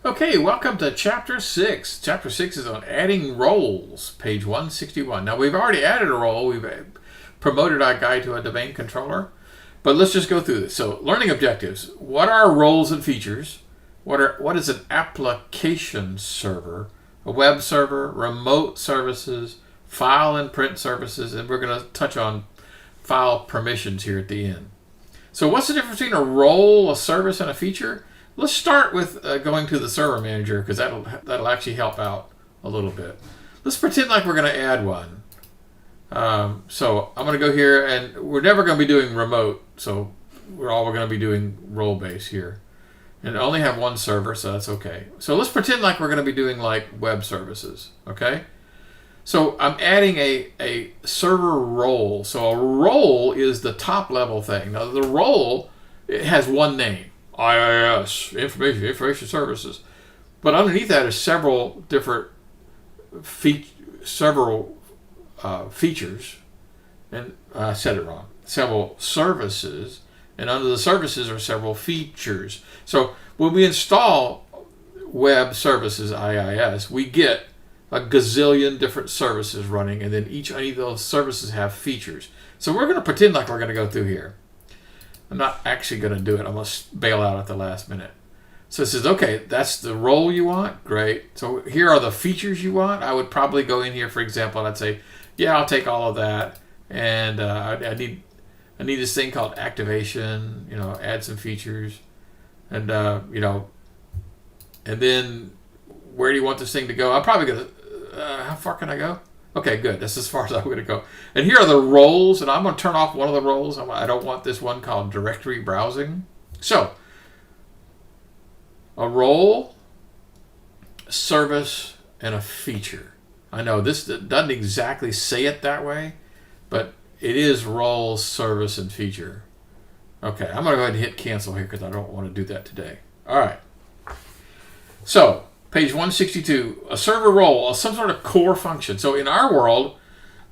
Okay, welcome to Chapter 6. Chapter 6 is on adding roles, page 161. Now, we've already added a role. We've promoted our guy to a domain controller. But let's just go through this. So, learning objectives. What are roles and features? What is an application server? A web server, remote services, file and print services, and we're going to touch on file permissions here at the end. So what's the difference between a role, a service, and a feature? Let's start with going to the server manager because that'll actually help out a little bit. Let's pretend like we're going to add one. So I'm going to go here, and we're never going to be doing remote, so we're going to be doing role-based here. And I only have one server, so that's okay. So let's pretend like we're going to be doing like web services, okay? So I'm adding a server role. So a role is the top level thing. Now the role, it has one name, CIS, information services. But underneath that is several different features, and I said it wrong, several services, and under the services are several features. So when we install web services IIS, we get a gazillion different services running, and then each of those services have features. So we're going to pretend like we're going to go through here. I'm not actually going to do it. I'm going to bail out at the last minute. So it says, okay, that's the role you want. Great. So here are the features you want. I would probably go in here, for example, and I'd say, yeah, I'll take all of that. And I need this thing called activation, add some features. And, and then where do you want this thing to go? I'm probably going to, how far can I go? Okay, good. That's as far as I'm going to go. And here are the roles, and I'm going to turn off one of the roles. I don't want this one called directory browsing. So, a role, service, and a feature. I know this doesn't exactly say it that way, but it is role, service, and feature. Okay, I'm going to go ahead and hit cancel here because I don't want to do that today. All right. So, page 162, a server role, some sort of core function. So in our world,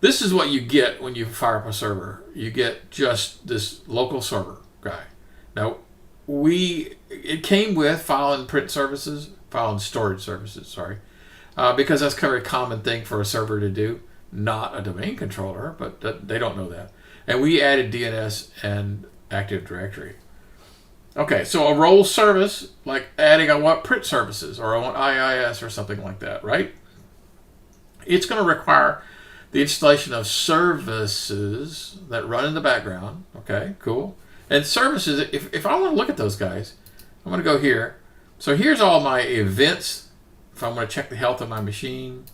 this is what you get when you fire up a server. You get just this local server guy. Now, it came with file and print services, file and storage services, sorry, because that's kind of a common thing for a server to do. Not a domain controller, but they don't know that. And we added DNS and Active Directory. Okay, so a role service, like adding I want print services or I want IIS or something like that, right? It's going to require the installation of services that run in the background. Okay, cool. And services, if I want to look at those guys, I'm going to go here. So here's all my events. If I'm going to check the health of my machine.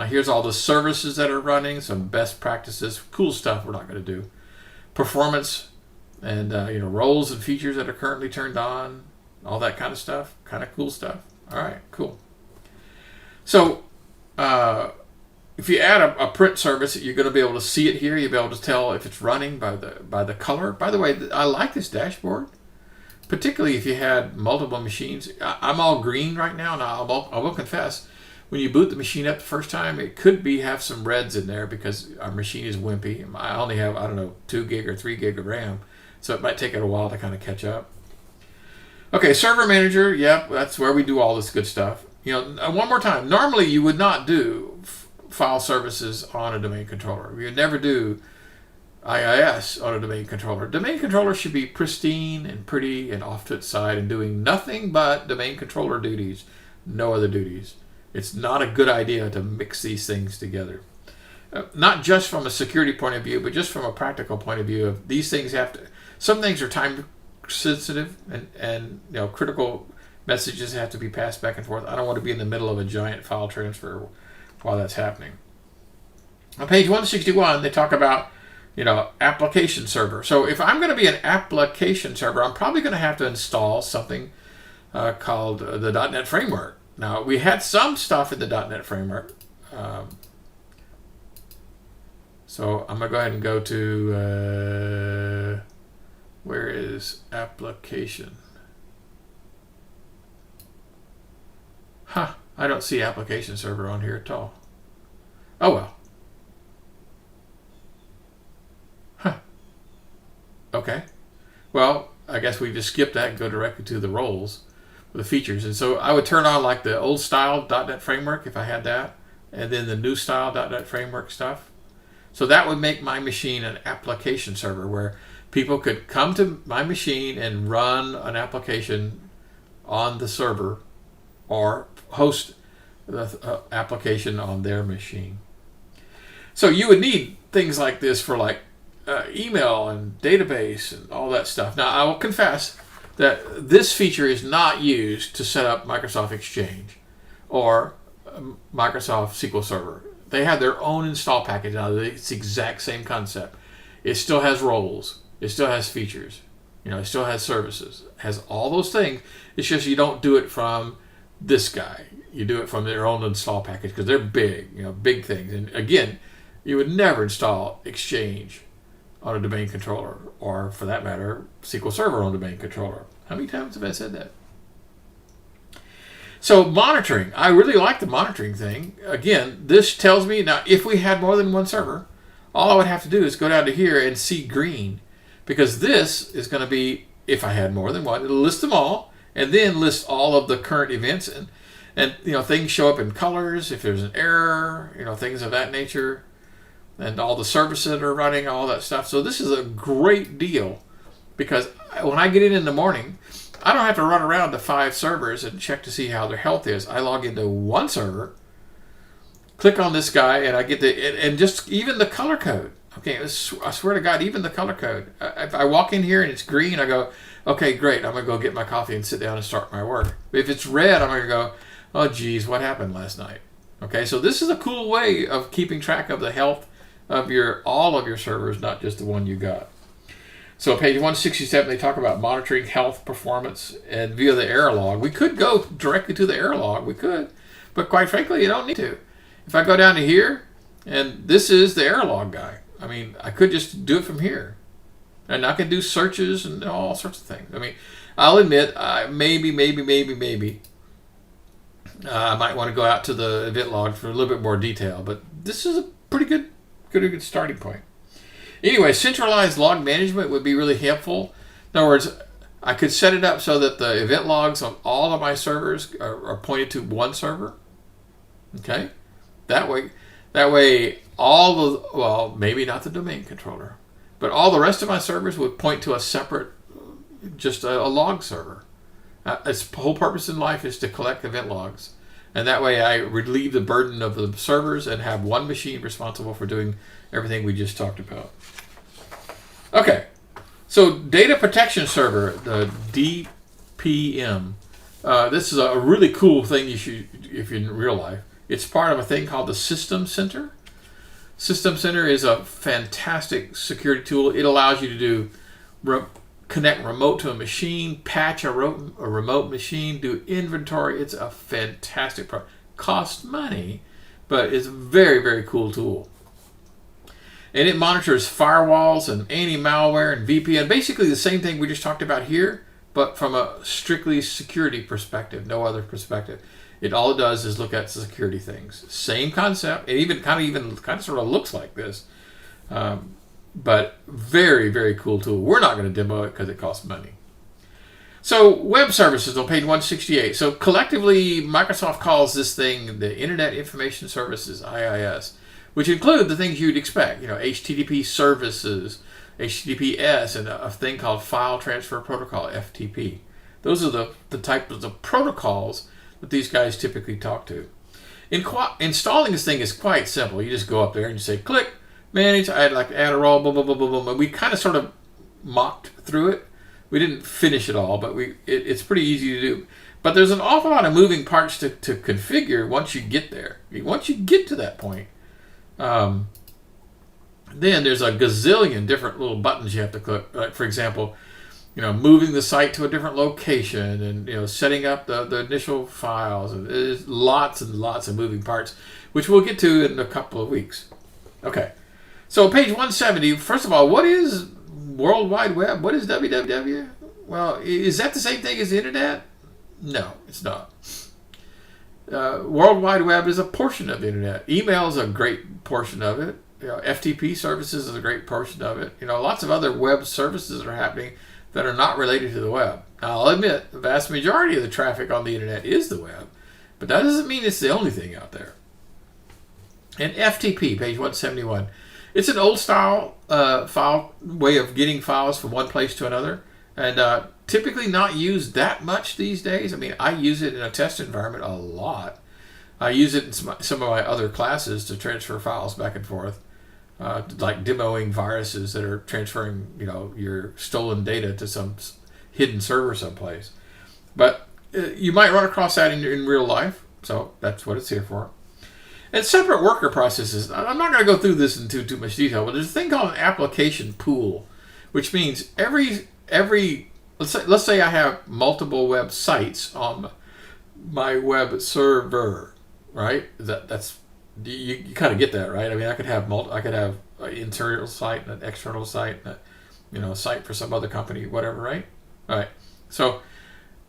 Here's all the services that are running, some best practices, cool stuff we're not going to do. Performance, and roles and features that are currently turned on, all that kind of stuff, kind of cool stuff. All right, cool. So if you add a print service, you're going to be able to see it here. You'll be able to tell if it's running by the color. By the way, I like this dashboard, particularly if you had multiple machines. I'm all green right now, and I will confess, when you boot the machine up the first time, it could have some reds in there because our machine is wimpy. I only have, 2 gig or 3 gig of RAM. So it might take it a while to kind of catch up. Okay, server manager, yep, that's where we do all this good stuff. One more time, normally you would not do file services on a domain controller. You would never do IIS on a domain controller. Domain controller should be pristine and pretty and off to its side and doing nothing but domain controller duties, no other duties. It's not a good idea to mix these things together. Not just from a security point of view, but just from a practical point of view. Of these things some things are time sensitive and critical messages have to be passed back and forth. I don't want to be in the middle of a giant file transfer while that's happening. On page 161, they talk about application server. So if I'm going to be an application server, I'm probably going to have to install something called the .NET framework. Now, we had some stuff in the .NET framework. So I'm going to go ahead and go to, where is application? I don't see application server on here at all. Oh well. Okay. Well, I guess we just skip that and go directly to the roles. the features. And so I would turn on like the old style .NET framework if I had that, and then the new style .NET framework stuff. So that would make my machine an application server where people could come to my machine and run an application on the server or host the application on their machine. So you would need things like this for like email and database and all that stuff. Now I will confess that this feature is not used to set up Microsoft Exchange or Microsoft SQL Server. They have their own install package. Now it's the exact same concept. It still has roles. It still has features. It still has services. It has all those things. It's just you don't do it from this guy. You do it from their own install package because they're big, big things. And again, you would never install Exchange on a domain controller, or for that matter, SQL Server on a domain controller. How many times have I said that? So monitoring, I really like the monitoring thing. Again, this tells me, now if we had more than one server, all I would have to do is go down to here and see green, because this is going to be, if I had more than one, it'll list them all, and then list all of the current events, and things show up in colors, if there's an error, things of that nature, and all the services that are running, all that stuff. So this is a great deal, because when I get in the morning, I don't have to run around to 5 servers and check to see how their health is. I log into one server, click on this guy, and I get and just even the color code. Okay, I swear to God, even the color code. If I walk in here and it's green, I go, okay, great, I'm going to go get my coffee and sit down and start my work. If it's red, I'm going to go, oh, geez, what happened last night? Okay, so this is a cool way of keeping track of the health of all of your servers, not just the one you got. So page 167, they talk about monitoring health performance and via the error log. We could go directly to the error log. We could. But quite frankly, you don't need to. If I go down to here, and this is the error log guy. I mean, I could just do it from here. And I can do searches and all sorts of things. I mean, I'll admit, maybe, I might want to go out to the event log for a little bit more detail. But this is a pretty good starting point. Anyway, centralized log management would be really helpful. In other words, I could set it up so that the event logs on all of my servers are pointed to one server. Okay? That way well, maybe not the domain controller, but all the rest of my servers would point to a separate, just a log server. Its whole purpose in life is to collect event logs. And that way I relieve the burden of the servers and have one machine responsible for doing everything we just talked about. Okay, so data protection server, the DPM. This is a really cool thing if you're in real life. It's part of a thing called the System Center. System Center is a fantastic security tool. It allows you to do connect remote to a machine, patch a remote machine, do inventory. It's a fantastic product. Costs money, but it's a very, very cool tool. And it monitors firewalls and anti-malware and VPN. Basically the same thing we just talked about here, but from a strictly security perspective, no other perspective. All it does is look at security things. Same concept. It even sort of looks like this. But very, very cool tool. We're not going to demo it because it costs money. So web services on page 168. So collectively, Microsoft calls this thing the Internet Information Services, IIS, which include the things you'd expect. HTTP services, HTTPS, and a thing called File Transfer Protocol, FTP. Those are the types of protocols that these guys typically talk to. Installing this thing is quite simple. You just go up there and you say, click, manage, I'd like to add a role, blah, blah, blah, blah, blah. We kind of sort of mocked through it. We didn't finish it all, but it's pretty easy to do. But there's an awful lot of moving parts to configure once you get there. Once you get to that point, then there's a gazillion different little buttons you have to click. Like, for example, moving the site to a different location and, setting up the initial files. And there's lots and lots of moving parts, which we'll get to in a couple of weeks. Okay. So page 170, first of all, what is World Wide Web? What is www? Well, is that the same thing as the internet? No, it's not. World Wide Web is a portion of the internet. Email is a great portion of it. FTP services is a great portion of it. Lots of other web services are happening that are not related to the web. Now, I'll admit, the vast majority of the traffic on the internet is the web, but that doesn't mean it's the only thing out there. And FTP, page 171, it's an old style file way of getting files from one place to another, and typically not used that much these days. I mean, I use it in a test environment a lot. I use it in some of my other classes to transfer files back and forth, like demoing viruses that are transferring, your stolen data to some hidden server someplace. But you might run across that in real life, so that's what it's here for. And separate worker processes. I'm not going to go through this in too much detail, but there's a thing called an application pool, which means every let's say I have multiple websites on my web server, right? That's you kind of get that, right? I mean, I could have an internal site and an external site, and a site for some other company, whatever, right? All right. So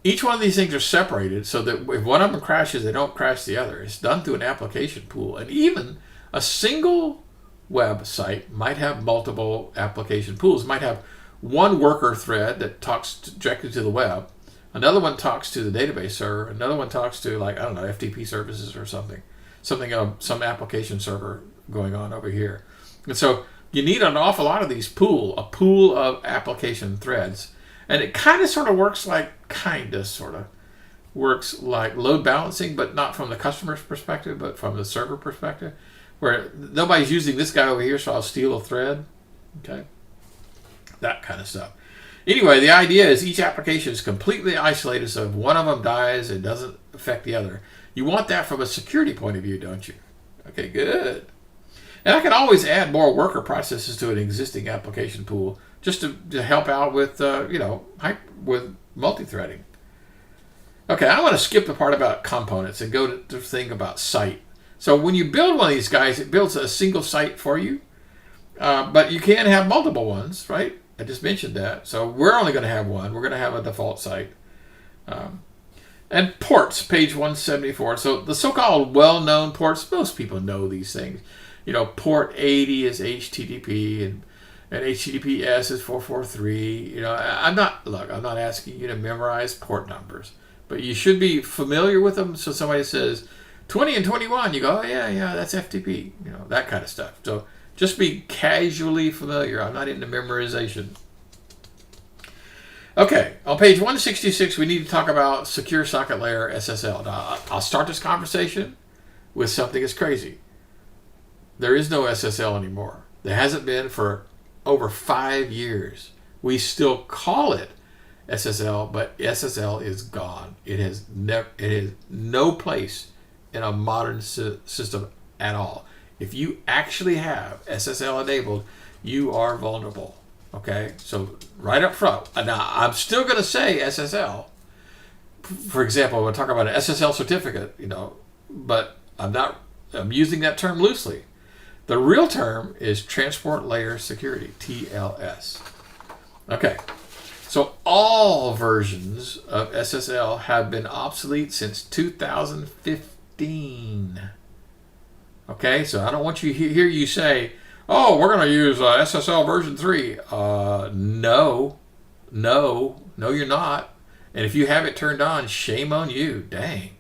each one of these things are separated so that if one of them crashes, they don't crash the other. It's done through an application pool. And even a single website might have multiple application pools. It might have one worker thread that talks directly to the web. Another one talks to the database server. Another one talks to, FTP services or something. Some application server going on over here. And so you need an awful lot of these a pool of application threads. And it kind of sort of works like load balancing, but not from the customer's perspective, but from the server perspective, where nobody's using this guy over here, so I'll steal a thread. Okay, that kind of stuff. Anyway, the idea is each application is completely isolated, so if one of them dies, it doesn't affect the other. You want that from a security point of view, don't you? Okay, good. And I can always add more worker processes to an existing application pool just to help out with, with multi-threading. Okay, I want to skip the part about components and go to the thing about site. So when you build one of these guys, it builds a single site for you, but you can have multiple ones, right? I just mentioned that. So we're only going to have one. We're going to have a default site. And ports, page 174. So the so-called well-known ports, most people know these things. Port 80 is HTTP, and HTTPS is 443. I'm not asking you to memorize port numbers, but you should be familiar with them. So somebody says 20 and 21, you go, oh yeah, that's FTP. That kind of stuff. So just be casually familiar. I'm not into memorization. Okay, on page 166, we need to talk about Secure Socket Layer SSL. Now, I'll start this conversation with something that's crazy. There is no SSL anymore. There hasn't been for over 5 years. We still call it SSL, but SSL is gone. It has no place in a modern system at all. If you actually have SSL enabled, you are vulnerable. Okay, so right up front. Now, I'm still going to say SSL. For example, we'll talk about an SSL certificate, but I'm using that term loosely. The real term is Transport Layer Security, TLS. Okay, so all versions of SSL have been obsolete since 2015. Okay, so I don't want you to hear you say, oh, we're going to use SSL version 3. No, you're not. And if you have it turned on, shame on you. Dang.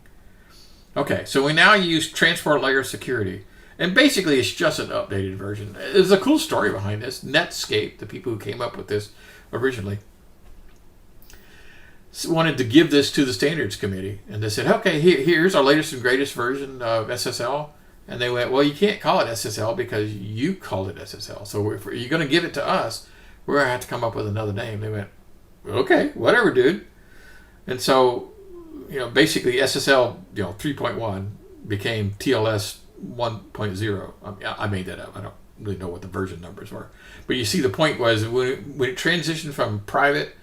Okay, so we now use Transport Layer Security. And basically, it's just an updated version. There's a cool story behind this. Netscape, the people who came up with this originally, wanted to give this to the standards committee. And they said, okay, here's our latest and greatest version of SSL. And they went, well, you can't call it SSL because you called it SSL. So if you're going to give it to us, we're going to have to come up with another name. They went, okay, whatever, dude. And so, basically SSL, 3.1 became TLS 1.0. I made that up. I don't really know what the version numbers were. But you see, the point was when it transitioned from private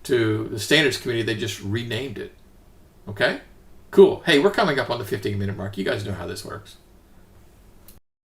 to the standards committee, they just renamed it. Okay? Cool. Hey, we're coming up on the 15-minute mark. You guys know how this works.